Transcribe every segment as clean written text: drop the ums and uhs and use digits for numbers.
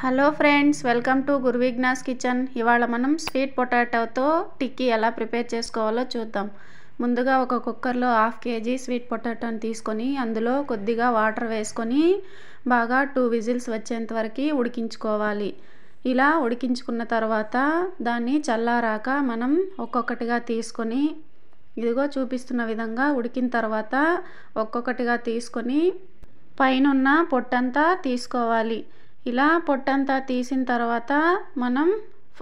Hello friends, welcome to Guruvighnas kitchen. ఇవాళ మనం sweet పొటాటోతో టిక్కీ ఎలా ప్రిపేర్ చేసుకోవాలో చూద్దాం. ముందుగా ఒక కుక్కర్లో 1/2 kg స్వీట్ పొటాటోని తీసుకొని అందులో కొద్దిగా వాటర్ వేసుకొని బాగా 2 విజిల్స్ వచ్చేంత వరకు ఉడికించుకోవాలి. ఇలా ఉడికించుకున్న తర్వాత దాన్ని చల్లారాక మనం ఒక్కొక్కటిగా తీసుకొని ఇదిగో చూపిస్తున్న విధంగా ఉడికిన తర్వాత ఒక్కొక్కటిగా తీసుకొని పైనున్న పొట్టంతా తీసుకోవాలి. ఇలా పొట్టంతా తీసిన తర్వాత మనం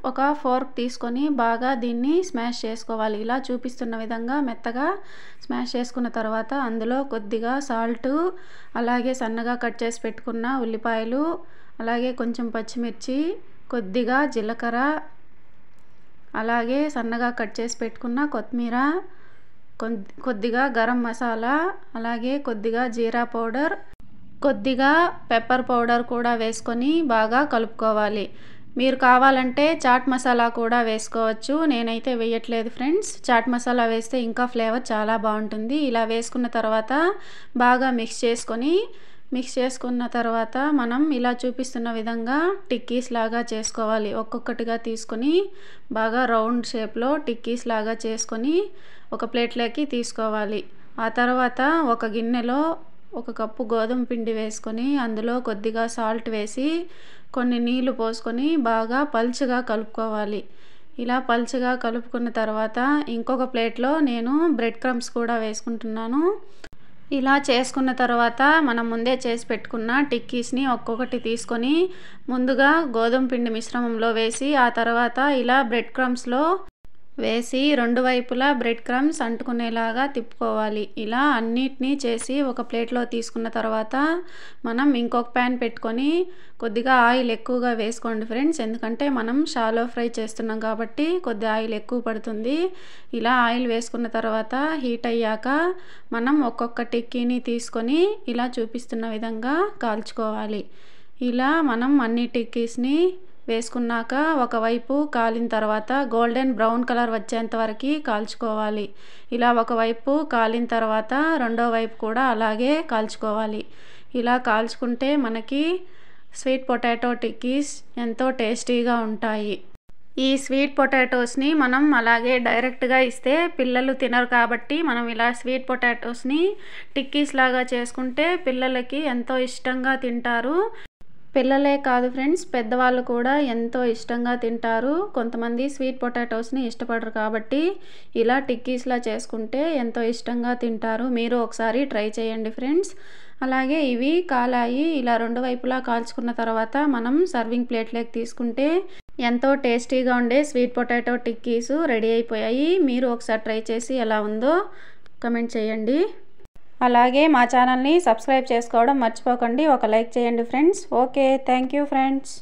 ఒక ఫోర్క్ తీసుకొని బాగా దీన్ని స్మాష్ చేసుకోవాలి. ఇలా చూపిస్తున్న విధంగా మెత్తగా స్మాష్ చేసుకున్న తర్వాత అందులో కొద్దిగా సాల్ట్, అలాగే సన్నగా కట్ చేసి పెట్టుకున్న ఉల్లిపాయలు, అలాగే కొంచెం పచ్చిమిర్చి, కొద్దిగా జీలకర్ర, అలాగే సన్నగా కట్ చేసి పెట్టుకున్న కొత్తిమీర, కొద్దిగా గరం మసాలా, అలాగే కొద్దిగా జీరా పౌడర్, కొద్దిగా పెప్పర్ పౌడర్ కూడా వేసుకొని బాగా కలుపుకోవాలి. మీరు కావాలంటే చాట్ మసాలా కూడా వేసుకోవచ్చు. నేనైతే వేయట్లేదు ఫ్రెండ్స్. చాట్ మసాలా వేస్తే ఇంకా ఫ్లేవర్ చాలా బాగుంటుంది. ఇలా వేసుకున్న తర్వాత బాగా మిక్స్ చేసుకున్న తర్వాత మనం ఇలా చూపిస్తున్న విధంగా టిక్కీస్ లాగా చేసుకోవాలి. ఒక్కొక్కటిగా తీసుకొని బాగా రౌండ్ షేప్లో టిక్కీస్ లాగా చేసుకొని ఒక ప్లేట్లోకి తీసుకోవాలి. ఆ తర్వాత ఒక గిన్నెలో 1 కప్పు గోధుమ పిండి వేసుకొని అందులో కొద్దిగా సాల్ట్ వేసి కొన్ని నీళ్లు పోసుకొని బాగా పల్చగా కలుపుకోవాలి. ఇలా పల్చగా కలుపుకున్న తర్వాత ఇంకొక ప్లేట్లో నేను బ్రెడ్ క్రమ్స్ కూడా వేసుకుంటున్నాను. ఇలా చేసుకున్న తర్వాత మనం ముందే చేసి పెట్టుకున్న టిక్కీస్ని ఒక్కొక్కటి తీసుకొని ముందుగా గోధుమ పిండి మిశ్రమంలో వేసి ఆ తర్వాత ఇలా బ్రెడ్ క్రమ్స్లో వేసి 2 వైపులా బ్రెడ్ క్రమ్స్ అంటుకునేలాగా తిప్పుకోవాలి. ఇలా అన్నిటినీ చేసి ఒక ప్లేట్లో తీసుకున్న తర్వాత మనం ఇంకొక ప్యాన్ పెట్టుకొని కొద్దిగా ఆయిల్ ఎక్కువగా వేసుకోండి ఫ్రెండ్స్. ఎందుకంటే మనం షాలో ఫ్రై చేస్తున్నాం కాబట్టి కొద్దిగా ఆయిల్ ఎక్కువ పడుతుంది. ఇలా ఆయిల్ వేసుకున్న తర్వాత హీట్ అయ్యాక మనం ఒక్కొక్క టిక్కీని తీసుకొని ఇలా చూపిస్తున్న విధంగా కాల్చుకోవాలి. ఇలా మనం అన్ని టిక్కీస్ని వేసుకున్నాక ఒకవైపు కాలిన తర్వాత గోల్డెన్ బ్రౌన్ కలర్ వచ్చేంత వరకు కాల్చుకోవాలి. ఇలా ఒకవైపు కాలిన తర్వాత రెండో వైపు కూడా అలాగే కాల్చుకోవాలి. ఇలా కాల్చుకుంటే మనకి స్వీట్ పొటాటో టిక్కీస్ ఎంతో టేస్టీగా ఉంటాయి. ఈ స్వీట్ పొటాటోస్ని మనం అలాగే డైరెక్ట్గా ఇస్తే పిల్లలు తినరు కాబట్టి మనం ఇలా స్వీట్ పొటాటోస్ని టిక్కీస్ లాగా చేసుకుంటే పిల్లలకి ఎంతో ఇష్టంగా తింటారు. పిల్లలే కాదు ఫ్రెండ్స్, పెద్దవాళ్ళు కూడా ఎంతో ఇష్టంగా తింటారు. కొంతమంది స్వీట్ పొటాటోస్ని ఇష్టపడరు కాబట్టి ఇలా టిక్కీస్లా చేసుకుంటే ఎంతో ఇష్టంగా తింటారు. మీరు ఒకసారి ట్రై చేయండి ఫ్రెండ్స్. అలాగే ఇవి కాలాయి. ఇలా 2 వైపులా కాల్చుకున్న తర్వాత మనం సర్వింగ్ ప్లేట్లోకి తీసుకుంటే ఎంతో టేస్టీగా ఉండే స్వీట్ పొటాటో టిక్కీస్ రెడీ అయిపోయాయి. మీరు ఒకసారి ట్రై చేసి ఎలా ఉందో కమెంట్ చేయండి. అలాగే మా ఛానల్ని సబ్స్క్రైబ్ చేసుకోవడం మర్చిపోకండి. ఒక లైక్ చేయండి friends. Okay, thank you friends.